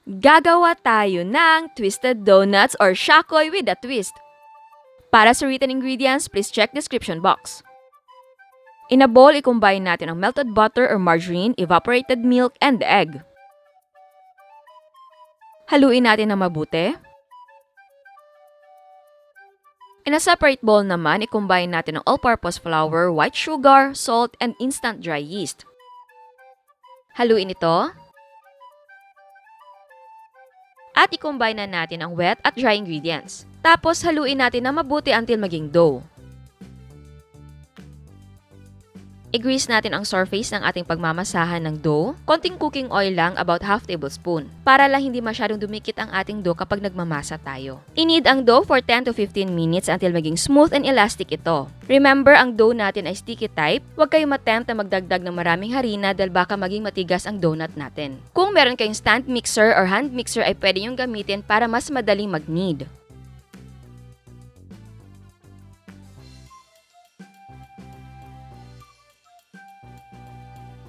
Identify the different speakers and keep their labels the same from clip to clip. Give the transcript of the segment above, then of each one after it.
Speaker 1: Gagawa tayo ng twisted donuts or shakoy with a twist. Para sa written ingredients, please check description box. In a bowl, i-combine natin ang melted butter or margarine, evaporated milk, and the egg. Haluin natin ng mabuti. In a separate bowl naman, i-combine natin ang all-purpose flour, white sugar, salt, and instant dry yeast. Haluin ito. At i-combine na natin ang wet at dry ingredients. Tapos haluin natin na mabuti until maging dough. I-grease natin ang surface ng ating pagmamasahan ng dough. Konting cooking oil lang, about half tablespoon, para lang hindi masyadong dumikit ang ating dough kapag nagmamasa tayo. I-knead ang dough for 10 to 15 minutes until maging smooth and elastic ito. Remember, ang dough natin ay sticky type. Huwag kayong matempt na magdagdag ng maraming harina dahil baka maging matigas ang donut natin. Kung meron kayong stand mixer or hand mixer ay pwede niyong gamitin para mas madaling mag-knead.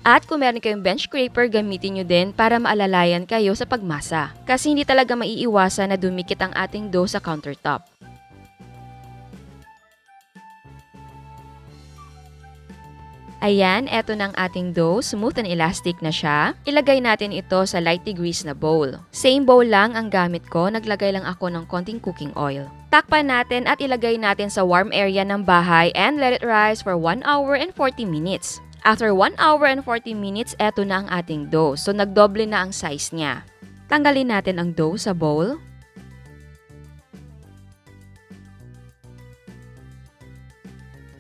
Speaker 1: At kung meron kayong bench scraper, gamitin nyo din para maalalayan kayo sa pagmasa. Kasi hindi talaga maiiwasan na dumikit ang ating dough sa countertop. Ayan, eto na ang ating dough. Smooth and elastic na siya. Ilagay natin ito sa lightly greased na bowl. Same bowl lang ang gamit ko. Naglagay lang ako ng konting cooking oil. Takpan natin at ilagay natin sa warm area ng bahay and let it rise for 1 hour and 40 minutes. After 1 hour and 40 minutes, eto na ang ating dough. So, nagdoble na ang size niya. Tanggalin natin ang dough sa bowl.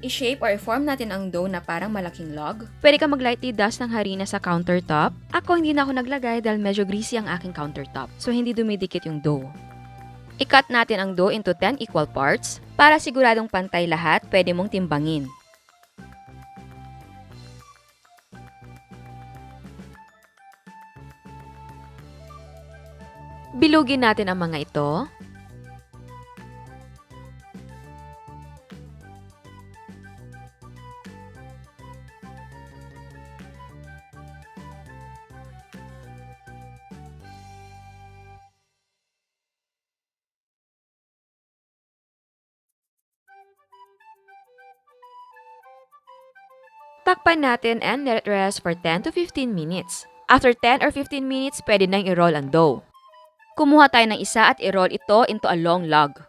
Speaker 1: I-shape or i-form natin ang dough na parang malaking log. Pwede ka mag-lightly dust ng harina sa countertop. Ako hindi na ako naglagay dahil medyo greasy ang aking countertop. So, hindi dumidikit yung dough. I-cut natin ang dough into 10 equal parts. Para siguradong pantay lahat, pwede mong timbangin. Bilugin natin ang mga ito. Takpan natin and let it rest for 10 to 15 minutes. After 10 or 15 minutes, pwede nang i-roll ang dough. Kumuha tayo ng isa at i-roll ito into a long log.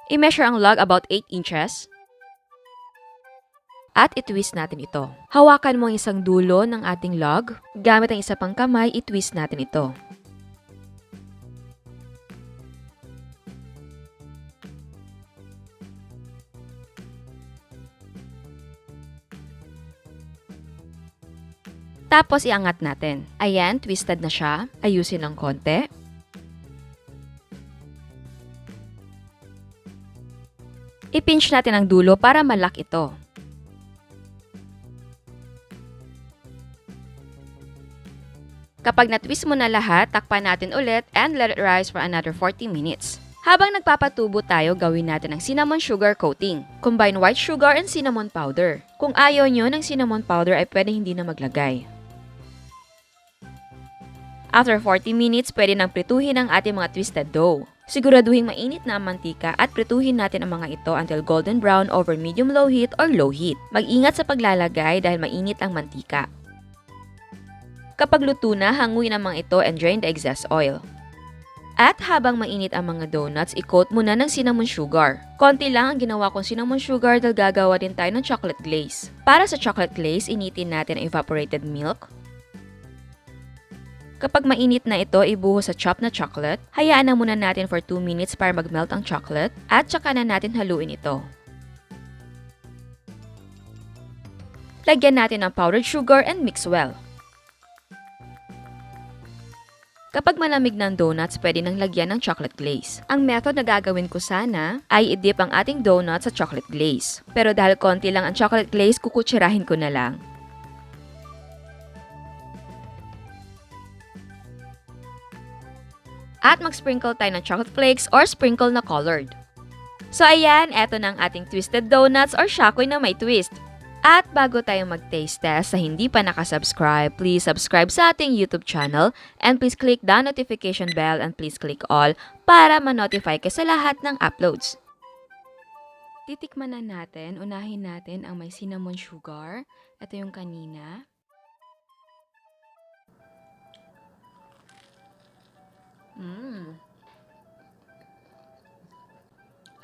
Speaker 1: I-measure ang log about 8 inches. At i-twist natin ito. Hawakan mo ang isang dulo ng ating log. Gamit ang isa pang kamay, i-twist natin ito. Tapos iangat natin. Ayan, twisted na siya. Ayusin ng konti. I-pinch natin ang dulo para malak ito. Kapag na-twist mo na lahat, takpan natin ulit and let it rise for another 40 minutes. Habang nagpapatubo tayo, gawin natin ang cinnamon sugar coating. Combine white sugar and cinnamon powder. Kung ayaw nyo ng cinnamon powder ay pwede hindi na maglagay. After 40 minutes, pwede nang prituhin ang ating mga twisted dough. Siguraduhin mainit na ang mantika at prituhin natin ang mga ito until golden brown over medium-low heat or low heat. Mag-ingat sa paglalagay dahil mainit ang mantika. Kapag luto na, hanguin ang mga ito and drain the excess oil. At habang mainit ang mga donuts, i-coat muna ng cinnamon sugar. Konti lang ang ginawa kong cinnamon sugar dahil gagawa din tayo ng chocolate glaze. Para sa chocolate glaze, initin natin ang evaporated milk. Kapag mainit na ito, ibuhos sa chopped na chocolate. Hayaan na muna natin for 2 minutes para mag-melt ang chocolate at saka na natin haluin ito. Lagyan natin ng powdered sugar and mix well. Kapag malamig ng donuts, pwede nang lagyan ng chocolate glaze. Ang method na gagawin ko sana ay i-dip ang ating donuts sa chocolate glaze. Pero dahil konti lang ang chocolate glaze, kukutsirahin ko na lang. At mag-sprinkle tayo ng chocolate flakes or sprinkle na colored. So ayan, eto na ang ating twisted donuts or shakoy na may twist. At bago tayo mag-taste test, sa hindi pa nakasubscribe, please subscribe sa ating YouTube channel and please click the notification bell and please click all para ma-notify ka sa lahat ng uploads. Titikman na natin, unahin natin ang may cinnamon sugar. Ito yung kanina.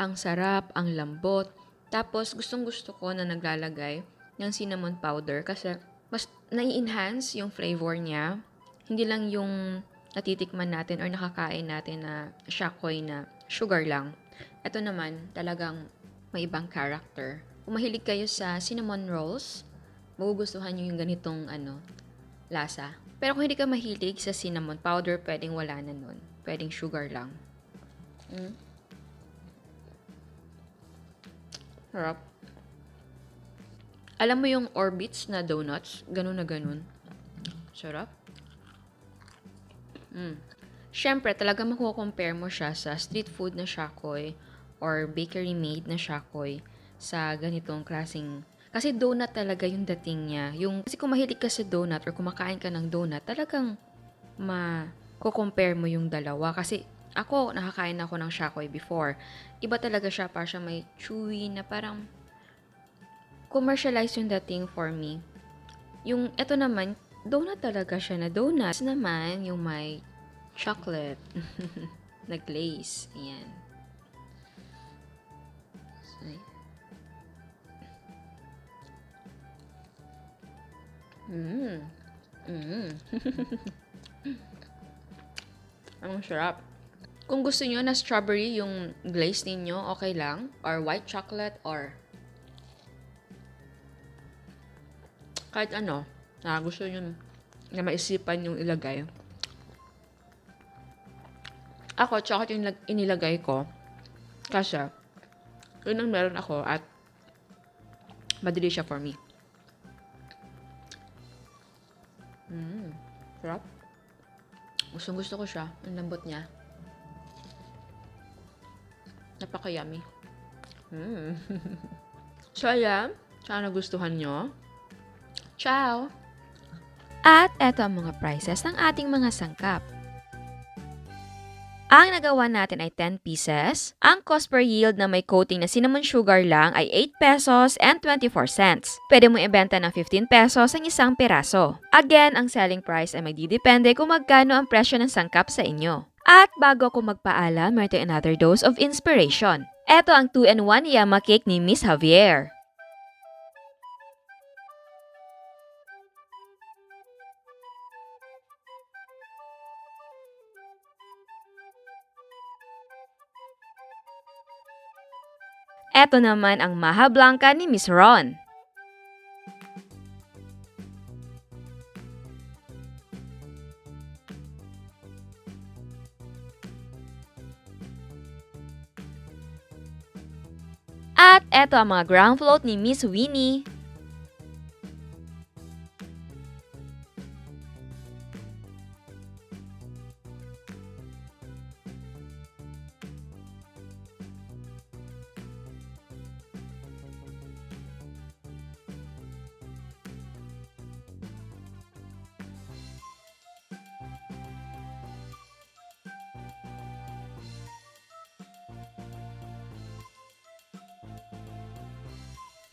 Speaker 1: Ang sarap, ang lambot. Tapos, gustong-gusto ko na naglalagay ng cinnamon powder kasi mas nai-enhance yung flavor niya. Hindi lang yung natitikman natin or nakakain natin na shakoy na sugar lang. Ito naman, talagang may ibang character. Kung mahilig kayo sa cinnamon rolls, magugustuhan nyo yung ganitong lasa. Pero kung hindi ka mahilig sa cinnamon powder, pwedeng wala na nun. Pwedeng sugar lang. Harap. Alam mo yung Orbits na donuts? Ganun na ganun. Sarap. Siyempre, talaga makukompare mo siya sa street food na shakoy or bakery made na shakoy sa ganitong klaseng. Kasi donut talaga yung dating niya. Kasi kung mahilig ka sa donut or kumakain ka ng donut, talagang makukompare mo yung dalawa. Kasi ako, nakakain ako ng shakoy before. Iba talaga siya, para siya may chewy na parang commercialized yung dating for me. Yung, eto naman, donut talaga siya na donuts naman, yung may chocolate na glaze. Ayan. Ang sarap. Kung gusto nyo na strawberry yung glaze ninyo, okay lang. Or white chocolate or kahit ano na gusto nyo na maisipan yung ilagay. Ako, chocolate yung inilagay ko. Kasi, yun ang meron ako at madali siya for me. Sarap. Gusto ko siya. Ang lambot niya. Napaka-yummy. So, ayan. Sana nagustuhan nyo. Ciao! At eto ang mga prices ng ating mga sangkap. Ang nagawa natin ay 10 pieces. Ang cost per yield na may coating na cinnamon sugar lang ay 8 pesos and 24 cents. Pwede mo ibenta ng 15 pesos ang isang peraso. Again, ang selling price ay magdidepende kung magkano ang presyo ng sangkap sa inyo. At bago ako magpaalam, may another dose of inspiration. Ito ang 2-in-1 Yama Cake ni Miss Javier. Ito naman ang Maha Blanca ni Miss Ron. At ito ang mga ground float ni Miss Winnie.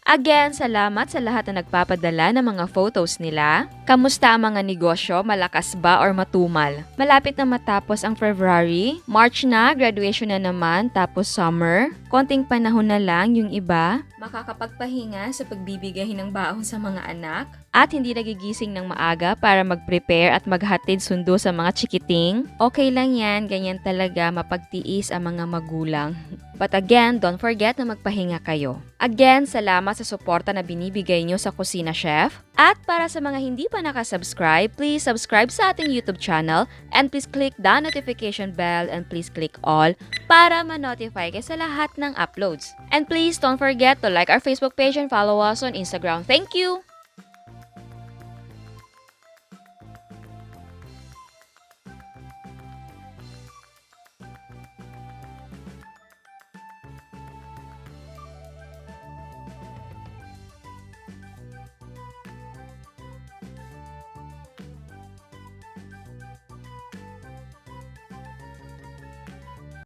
Speaker 1: Again, salamat sa lahat na nagpapadala ng mga photos nila. Kamusta ang mga negosyo? Malakas ba or matumal? Malapit na matapos ang February. March na, graduation na naman, tapos summer. Konting panahon na lang yung iba. Makakapagpahinga sa pagbibigay ng baon sa mga anak. At hindi nagigising ng maaga para mag-prepare at maghatid sundo sa mga chikiting. Okay lang yan, ganyan talaga mapagtiis ang mga magulang. But again, don't forget na magpahinga kayo. Again, salamat sa suporta na binibigay nyo sa Kusina Chef. At para sa mga hindi pa nakasubscribe, please subscribe sa ating YouTube channel and please click the notification bell and please click all para ma-notify kayo sa lahat ng uploads. And please don't forget to like our Facebook page and follow us on Instagram. Thank you!